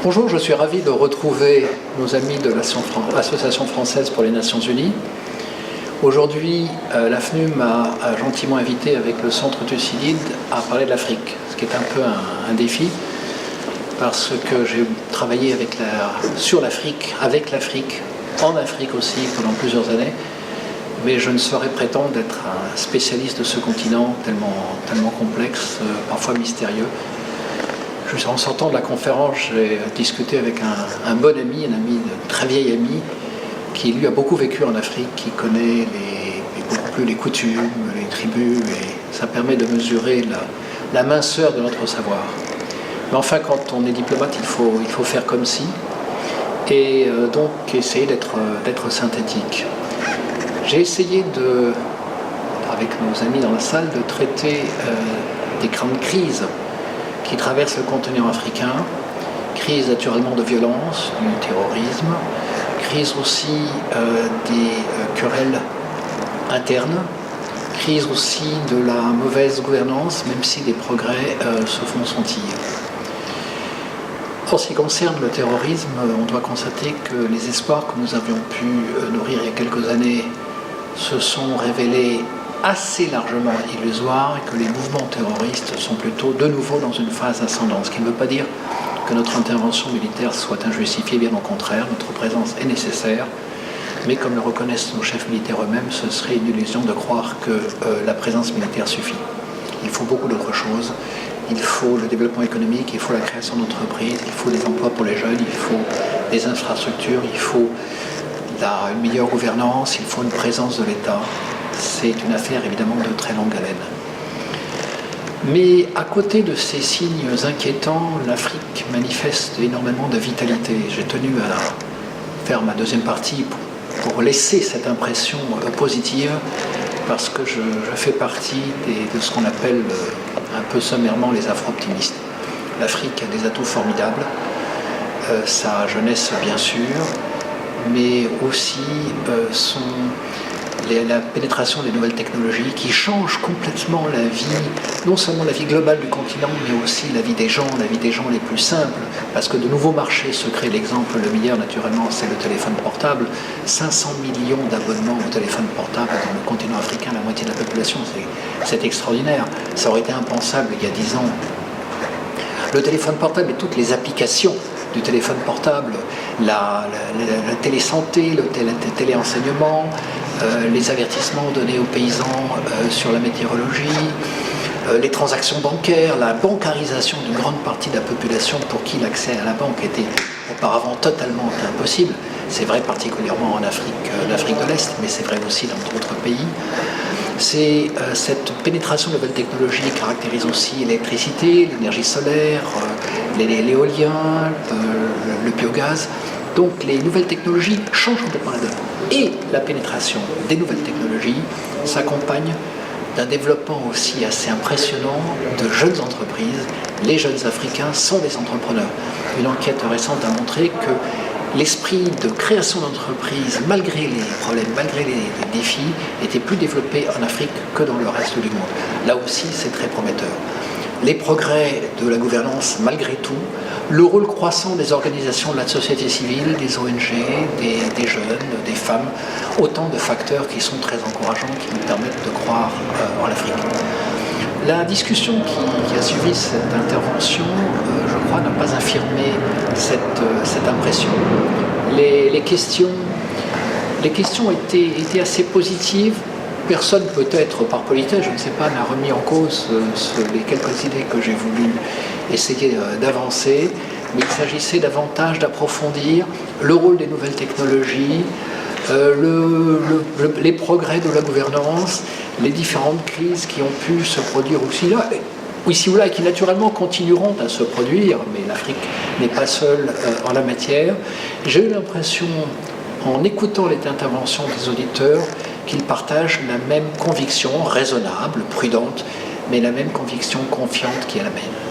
Bonjour, je suis ravi de retrouver nos amis de l'Association française pour les Nations Unies. Aujourd'hui, l'AFNUM m'a gentiment invité avec le Centre Thucydide à parler de l'Afrique, ce qui est un peu un défi, parce que j'ai travaillé sur l'Afrique, avec l'Afrique, en Afrique aussi pendant plusieurs années, mais je ne saurais prétendre être un spécialiste de ce continent tellement complexe, parfois mystérieux. En sortant de la conférence, j'ai discuté avec un bon ami, un très vieil ami, qui lui a beaucoup vécu en Afrique, qui connaît beaucoup plus les coutumes, les tribus, et ça permet de mesurer la minceur de notre savoir. Mais enfin, quand on est diplomate, il faut faire comme si, et donc essayer d'être synthétique. J'ai essayé avec nos amis dans la salle, de traiter des grandes crises qui traversent le continent africain, crise naturellement de violence, du terrorisme, crise aussi des querelles internes, crise aussi de la mauvaise gouvernance, même si des progrès se font sentir. En ce qui concerne le terrorisme, on doit constater que les espoirs que nous avions pu nourrir il y a quelques années se sont révélés assez largement illusoires et que les mouvements terroristes sont plutôt de nouveau dans une phase ascendante. Ce qui ne veut pas dire que notre intervention militaire soit injustifiée, bien au contraire, notre présence est nécessaire, mais comme le reconnaissent nos chefs militaires eux-mêmes, ce serait une illusion de croire que la présence militaire suffit. Il faut beaucoup d'autres choses. Il faut le développement économique, il faut la création d'entreprises, il faut des emplois pour les jeunes, il faut des infrastructures, il faut une meilleure gouvernance, il faut une présence de l'État. C'est une affaire évidemment de très longue haleine. Mais à côté de ces signes inquiétants, l'Afrique manifeste énormément de vitalité. J'ai tenu à faire ma deuxième partie pour laisser cette impression positive, parce que je fais partie de ce qu'on appelle un peu sommairement les afro-optimistes. L'Afrique a des atouts formidables, sa jeunesse bien sûr, mais aussi la pénétration des nouvelles technologies qui changent complètement la vie, non seulement la vie globale du continent, mais aussi la vie des gens les plus simples, parce que de nouveaux marchés se créent. L'exemple le meilleur, naturellement, c'est le téléphone portable. 500 millions d'abonnements au téléphone portable dans le continent africain, la moitié de la population, c'est extraordinaire. Ça aurait été impensable il y a 10 ans. Le téléphone portable et toutes les applications du téléphone portable, la télésanté, le téléenseignement, les avertissements donnés aux paysans sur la météorologie, les transactions bancaires, la bancarisation d'une grande partie de la population pour qui l'accès à la banque était auparavant totalement impossible. C'est vrai particulièrement en Afrique de l'Est, mais c'est vrai aussi dans d'autres pays. Cette pénétration de nouvelles technologies caractérise aussi l'électricité, l'énergie solaire, l'éolien, le biogaz. Donc les nouvelles technologies changent complètement la donne. Et la pénétration des nouvelles technologies s'accompagne d'un développement aussi assez impressionnant de jeunes entreprises. Les jeunes Africains sont des entrepreneurs. Une enquête récente a montré que l'esprit de création d'entreprises, malgré les problèmes, malgré les défis, était plus développé en Afrique que dans le reste du monde. Là aussi, c'est très prometteur. Les progrès de la gouvernance, malgré tout, le rôle croissant des organisations de la société civile, des ONG, des jeunes, des femmes, autant de facteurs qui sont très encourageants, qui nous permettent de croire en l'Afrique. La discussion qui a suivi cette intervention, je crois, n'a pas infirmé cette impression. Les questions étaient assez positives. Personne, peut-être par politesse, je ne sais pas, n'a remis en cause les quelques idées que j'ai voulu essayer d'avancer, mais il s'agissait davantage d'approfondir le rôle des nouvelles technologies, les progrès de la gouvernance, les différentes crises qui ont pu se produire ici ou là, et qui naturellement continueront à se produire, mais l'Afrique n'est pas seule en la matière. J'ai eu l'impression, en écoutant les interventions des auditeurs, qu'ils partagent la même conviction raisonnable, prudente, mais la même conviction confiante qui est la mienne.